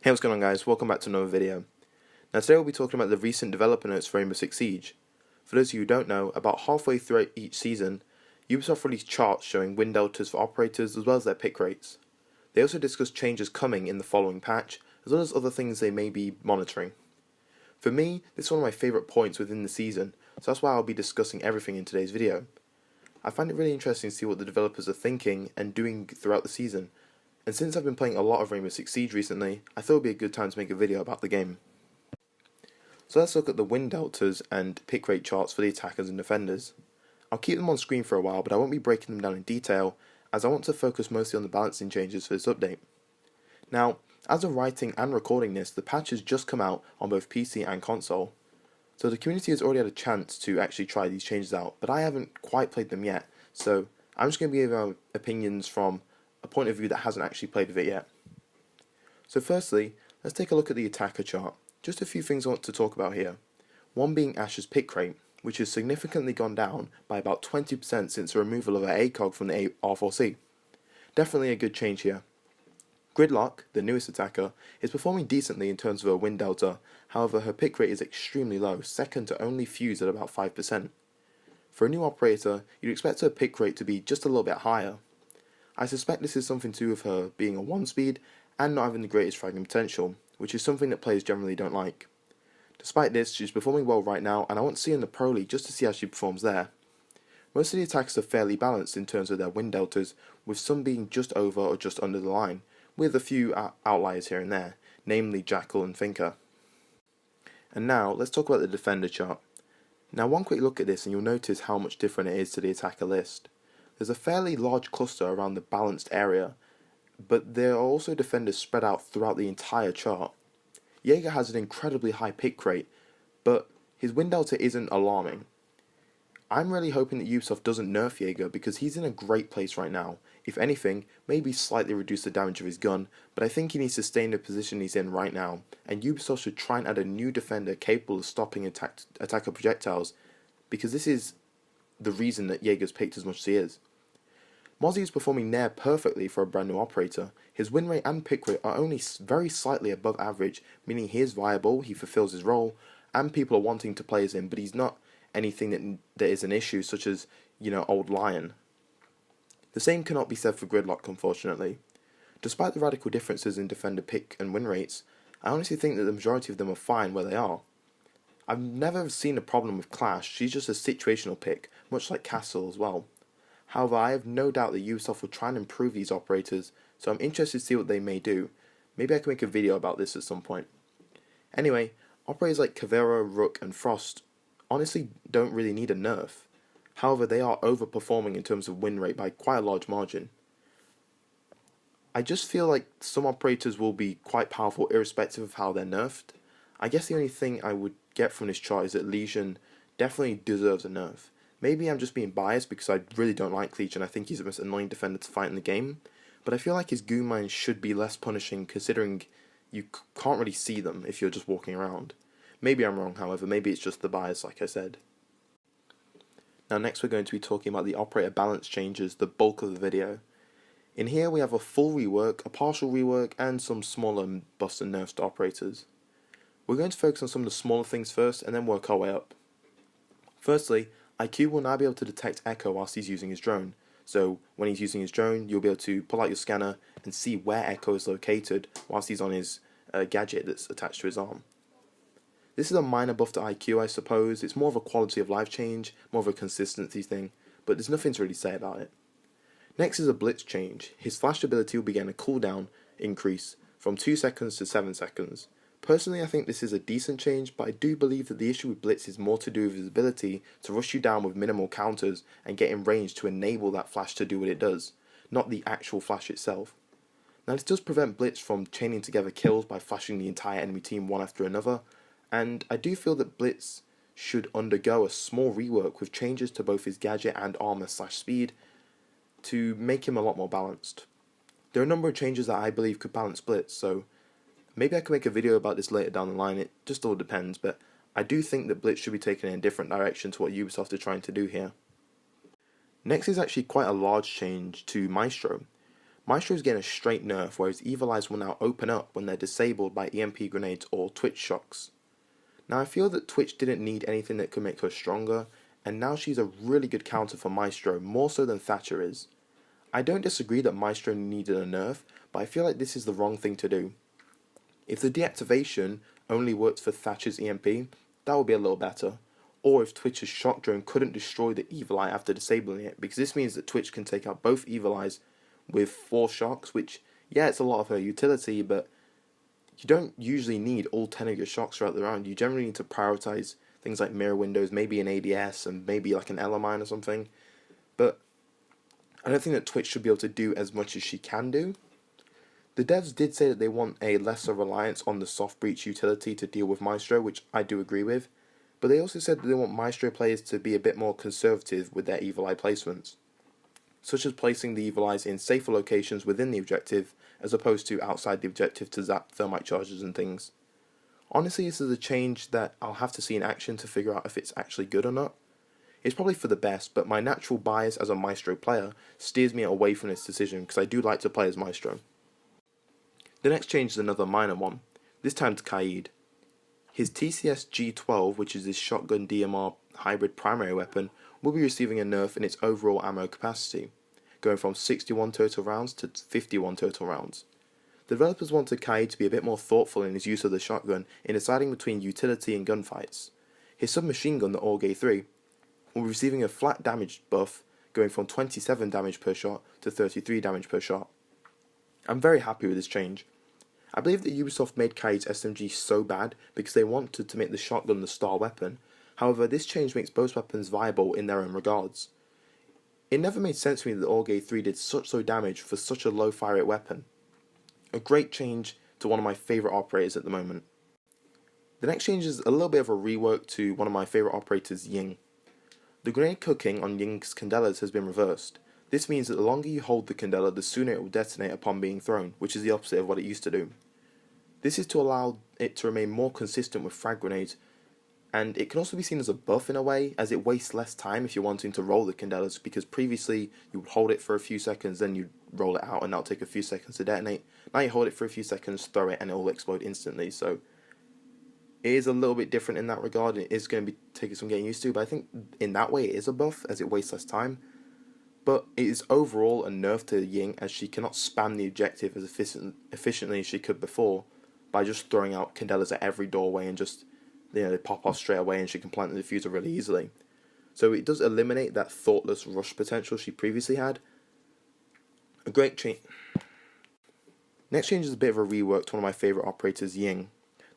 Hey, what's going on, guys? Welcome back to another video. Now today we'll be talking about the recent developer notes for Rainbow Six Siege. For those of you who don't know, about halfway through each season, Ubisoft released charts showing win deltas for operators as well as their pick rates. They also discussed changes coming in the following patch, as well as other things they may be monitoring. For me, this is one of my favourite points within the season, so that's why I'll be discussing everything in today's video. I find it really interesting to see what the developers are thinking and doing throughout the season, and since I've been playing a lot of Rainbow Six Siege recently, I thought it would be a good time to make a video about the game. So let's look at the win deltas and pick rate charts for the attackers and defenders. I'll keep them on screen for a while, but I won't be breaking them down in detail, as I want to focus mostly on the balancing changes for this update. Now, as of writing and recording this, the patch has just come out on both PC and console, so the community has already had a chance to actually try these changes out, but I haven't quite played them yet, so I'm just going to be giving my opinions from a point of view that hasn't actually played with it yet. So firstly, let's take a look at the attacker chart. Just a few things I want to talk about here. One being Ash's pick rate, which has significantly gone down by about 20% since the removal of her ACOG from the R4C. Definitely a good change here. Gridlock, the newest attacker, is performing decently in terms of her win delta, however her pick rate is extremely low, second to only Fuse at about 5%. For a new operator, you'd expect her pick rate to be just a little bit higher. I suspect this is something to do with her being a 1-speed and not having the greatest fragging potential, which is something that players generally don't like. Despite this, she's performing well right now, and I want to see her in the Pro League just to see how she performs there. Most of the attackers are fairly balanced in terms of their win deltas, with some being just over or just under the line, with a few outliers here and there, namely Jackal and Thinker. And now, let's talk about the defender chart. Now one quick look at this and you'll notice how much different it is to the attacker list. There's a fairly large cluster around the balanced area, but there are also defenders spread out throughout the entire chart. Jaeger has an incredibly high pick rate, but his win delta isn't alarming. I'm really hoping that Ubisoft doesn't nerf Jaeger because he's in a great place right now. If anything, maybe slightly reduce the damage of his gun, but I think he needs to stay in the position he's in right now, and Ubisoft should try and add a new defender capable of stopping attacker projectiles, because this is the reason that Jaeger's picked as much as he is. Mozzie is performing near perfectly for a brand new operator. His win rate and pick rate are only very slightly above average, meaning he is viable, he fulfills his role, and people are wanting to play as him, but he's not anything that is an issue, such as, Old Lion. The same cannot be said for Gridlock, unfortunately. Despite the radical differences in defender pick and win rates, I honestly think that the majority of them are fine where they are. I've never seen a problem with Clash, she's just a situational pick, much like Castle as well. However, I have no doubt that Ubisoft will try and improve these operators, so I'm interested to see what they may do. Maybe I can make a video about this at some point. Anyway, operators like Caveira, Rook and Frost honestly don't really need a nerf. However, they are overperforming in terms of win rate by quite a large margin. I just feel like some operators will be quite powerful irrespective of how they're nerfed. I guess the only thing I would get from this chart is that Legion definitely deserves a nerf. Maybe I'm just being biased because I really don't like Legion. I think he's the most annoying defender to fight in the game. But I feel like his goon mines should be less punishing considering you can't really see them if you're just walking around. Maybe I'm wrong, however. Maybe it's just the bias, like I said. Now next we're going to be talking about the operator balance changes, the bulk of the video. In here we have a full rework, a partial rework, and some smaller buffs and nerfs to operators. We're going to focus on some of the smaller things first and then work our way up. Firstly, IQ will now be able to detect Echo whilst he's using his drone. So when he's using his drone, you'll be able to pull out your scanner and see where Echo is located whilst he's on his gadget that's attached to his arm. This is a minor buff to IQ, I suppose. It's more of a quality of life change, more of a consistency thing, but there's nothing to really say about it. Next is a blitz change. His flash ability will begin a cooldown increase from 2 seconds to 7 seconds. Personally, I think this is a decent change, but I do believe that the issue with Blitz is more to do with his ability to rush you down with minimal counters and get in range to enable that flash to do what it does, not the actual flash itself. Now this does prevent Blitz from chaining together kills by flashing the entire enemy team one after another, and I do feel that Blitz should undergo a small rework with changes to both his gadget and armor/speed to make him a lot more balanced. There are a number of changes that I believe could balance Blitz, so maybe I can make a video about this later down the line, it just all depends, but I do think that Blitz should be taken in a different direction to what Ubisoft are trying to do here. Next is actually quite a large change to Maestro. Maestro is getting a straight nerf, whereas Evil Eyes will now open up when they're disabled by EMP grenades or Twitch shocks. Now I feel that Twitch didn't need anything that could make her stronger, and now she's a really good counter for Maestro, more so than Thatcher is. I don't disagree that Maestro needed a nerf, but I feel like this is the wrong thing to do. If the deactivation only worked for Thatcher's EMP, that would be a little better. Or if Twitch's shock drone couldn't destroy the Evil Eye after disabling it, because this means that Twitch can take out both Evil Eyes with 4 shocks, which, yeah, it's a lot of her utility, but you don't usually need all 10 of your shocks throughout the round. You generally need to prioritize things like mirror windows, maybe an ADS, and maybe like an LMI or something. But I don't think that Twitch should be able to do as much as she can do. The devs did say that they want a lesser reliance on the soft breach utility to deal with Maestro, which I do agree with, but they also said that they want Maestro players to be a bit more conservative with their Evil Eye placements, such as placing the Evil Eyes in safer locations within the objective, as opposed to outside the objective to zap thermite charges and things. Honestly, this is a change that I'll have to see in action to figure out if it's actually good or not. It's probably for the best, but my natural bias as a Maestro player steers me away from this decision because I do like to play as Maestro. The next change is another minor one, this time to Kaid. His TCS G12, which is his shotgun DMR hybrid primary weapon, will be receiving a nerf in its overall ammo capacity, going from 61 total rounds to 51 total rounds. The developers wanted Kaid to be a bit more thoughtful in his use of the shotgun in deciding between utility and gunfights. His submachine gun, the Orge 3, will be receiving a flat damage buff, going from 27 damage per shot to 33 damage per shot. I'm very happy with this change. I believe that Ubisoft made Kaid's SMG so bad because they wanted to make the shotgun the star weapon. However, this change makes both weapons viable in their own regards. It never made sense to me that the Orge 3 did such low damage for such a low fire rate weapon. A great change to one of my favourite operators at the moment. The next change is a little bit of a rework to one of my favourite operators, Ying. The grenade cooking on Ying's Candelas has been reversed. This means that the longer you hold the Candela, the sooner it will detonate upon being thrown, which is the opposite of what it used to do. This is to allow it to remain more consistent with frag grenades, and it can also be seen as a buff in a way, as it wastes less time if you're wanting to roll the Candelas, because previously you would hold it for a few seconds, then you'd roll it out, and that'll take a few seconds to detonate. Now you hold it for a few seconds, throw it, and it will explode instantly, so it is a little bit different in that regard. It is going to be taking some getting used to, but I think in that way it is a buff, as it wastes less time. But it is overall a nerf to Ying, as she cannot spam the objective as efficiently as she could before by just throwing out Candelas at every doorway and just, they pop off straight away and she can plant the diffuser really easily. So it does eliminate that thoughtless rush potential she previously had. A great change. Next change is a bit of a rework to one of my favourite operators, Ying.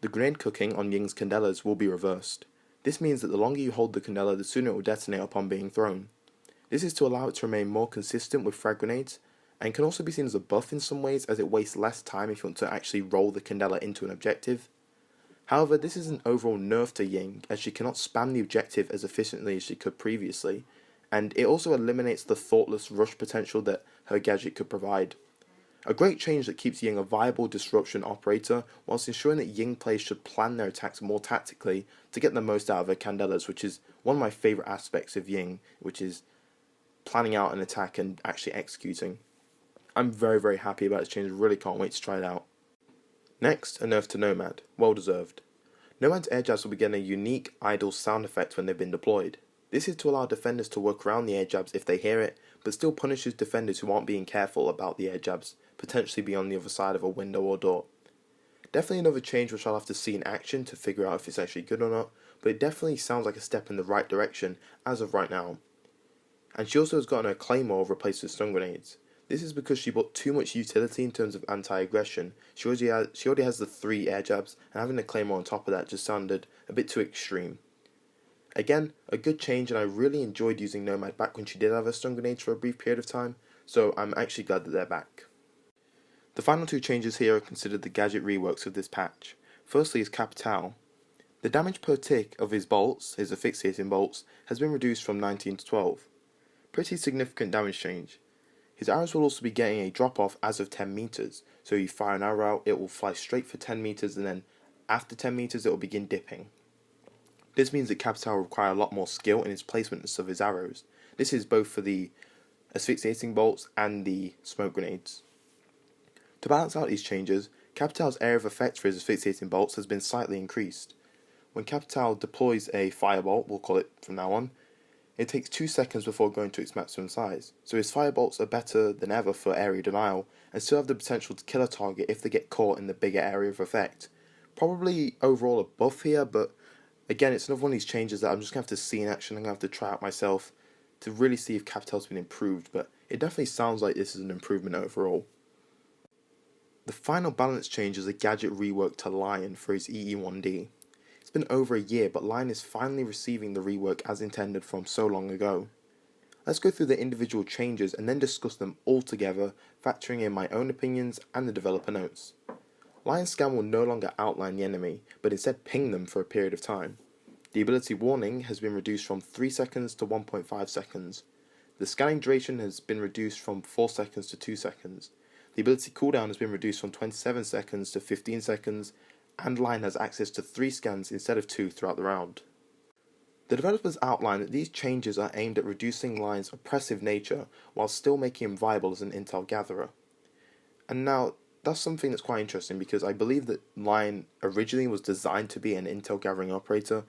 The grenade cooking on Ying's Candelas will be reversed. This means that the longer you hold the Candela, the sooner it will detonate upon being thrown. This is to allow it to remain more consistent with frag grenades, and can also be seen as a buff in some ways, as it wastes less time if you want to actually roll the Candela into an objective. However, this is an overall nerf to Ying, as she cannot spam the objective as efficiently as she could previously, and it also eliminates the thoughtless rush potential that her gadget could provide. A great change that keeps Ying a viable disruption operator, whilst ensuring that Ying players should plan their attacks more tactically to get the most out of her Candelas, which is one of my favourite aspects of Ying, which is planning out an attack and actually executing. I'm very, very happy about this change, really can't wait to try it out. Next, a nerf to Nomad, well deserved. Nomad's air jabs will be getting a unique idle sound effect when they've been deployed. This is to allow defenders to work around the air jabs if they hear it, but still punishes defenders who aren't being careful about the air jabs, potentially being on the other side of a window or door. Definitely another change which I'll have to see in action to figure out if it's actually good or not, but it definitely sounds like a step in the right direction as of right now. And she also has gotten her Claymore replaced with stun grenades. This is because she bought too much utility in terms of anti-aggression. She already has the 3 air jabs, and having a Claymore on top of that just sounded a bit too extreme. Again, a good change, and I really enjoyed using Nomad back when she did have her stun grenades for a brief period of time, so I'm actually glad that they're back. The final 2 changes here are considered the gadget reworks of this patch. Firstly is Capital. The damage per tick of his bolts, his asphyxiating bolts, has been reduced from 19 to 12. Pretty significant damage change. His arrows will also be getting a drop off as of 10 meters, so you fire an arrow out, it will fly straight for 10 meters, and then after 10 meters it will begin dipping. This means that Capital will require a lot more skill in his placement of his arrows. This is both for the asphyxiating bolts and the smoke grenades. To balance out these changes, Capital's area of effect for his asphyxiating bolts has been slightly increased. When Capital deploys a firebolt, we'll call it from now on, it takes 2 seconds before going to its maximum size, so his firebolts are better than ever for area denial and still have the potential to kill a target if they get caught in the bigger area of effect. Probably overall a buff here, but again, it's another one of these changes that I'm just going to have to see in action. I'm going to have to try out myself to really see if Capital's been improved, but it definitely sounds like this is an improvement overall. The final balance change is a gadget rework to Lion for his EE1D. It's been over a year, but Lion is finally receiving the rework as intended from so long ago. Let's go through the individual changes and then discuss them all together, factoring in my own opinions and the developer notes. Lion's scan will no longer outline the enemy, but instead ping them for a period of time. The ability warning has been reduced from 3 seconds to 1.5 seconds. The scanning duration has been reduced from 4 seconds to 2 seconds. The ability cooldown has been reduced from 27 seconds to 15 seconds, and Lion has access to 3 scans instead of 2 throughout the round. The developers outline that these changes are aimed at reducing Lion's oppressive nature while still making him viable as an intel gatherer. And now, that's something that's quite interesting because I believe that Lion originally was designed to be an intel gathering operator,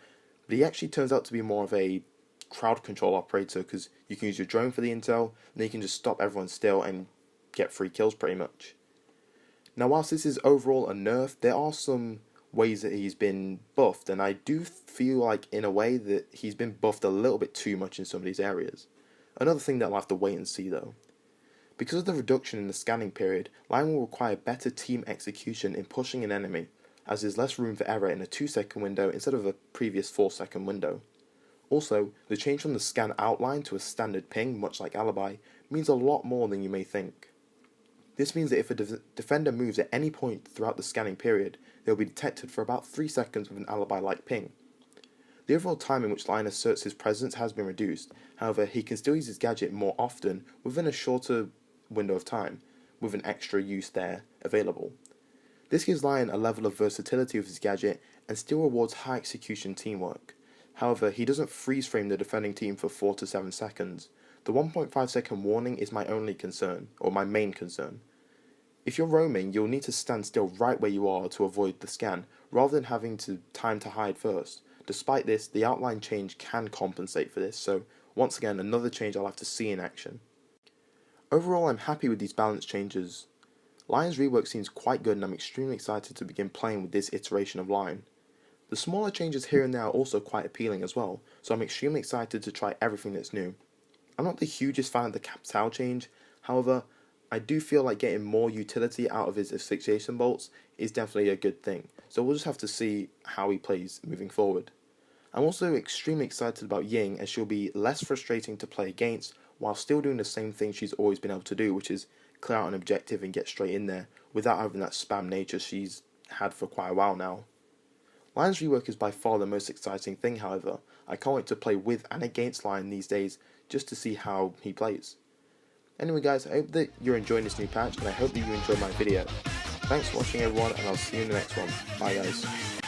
but he actually turns out to be more of a crowd control operator because you can use your drone for the intel, and then you can just stop everyone still and get free kills pretty much. Now, whilst this is overall a nerf, there are some ways that he's been buffed, and I do feel like in a way that he's been buffed a little bit too much in some of these areas. Another thing that I'll have to wait and see though. Because of the reduction in the scanning period, Lion will require better team execution in pushing an enemy, as there's less room for error in a 2-second window instead of a previous 4-second window. Also, the change from the scan outline to a standard ping, much like Alibi, means a lot more than you may think. This means that if a defender moves at any point throughout the scanning period, they will be detected for about 3 seconds with an Alibi-like ping. The overall time in which Lion asserts his presence has been reduced, however he can still use his gadget more often within a shorter window of time, with an extra use there available. This gives Lion a level of versatility with his gadget and still rewards high execution teamwork. However, he doesn't freeze frame the defending team for 4 to 7 seconds. The 1.5 second warning is my only concern, or my main concern. If you're roaming, you'll need to stand still right where you are to avoid the scan, rather than having time to hide first. Despite this, the outline change can compensate for this, so once again, another change I'll have to see in action. Overall, I'm happy with these balance changes. Lion's rework seems quite good and I'm extremely excited to begin playing with this iteration of Lion. The smaller changes here and there are also quite appealing as well, so I'm extremely excited to try everything that's new. I'm not the hugest fan of the Capital change, however, I do feel like getting more utility out of his asphyxiation bolts is definitely a good thing, so we'll just have to see how he plays moving forward. I'm also extremely excited about Ying as she'll be less frustrating to play against while still doing the same thing she's always been able to do, which is clear out an objective and get straight in there without having that spam nature she's had for quite a while now. Lion's rework is by far the most exciting thing, however. I can't wait to play with and against Lion these days just to see how he plays. Anyway guys, I hope that you're enjoying this new patch and I hope that you enjoyed my video. Thanks for watching everyone and I'll see you in the next one. Bye guys.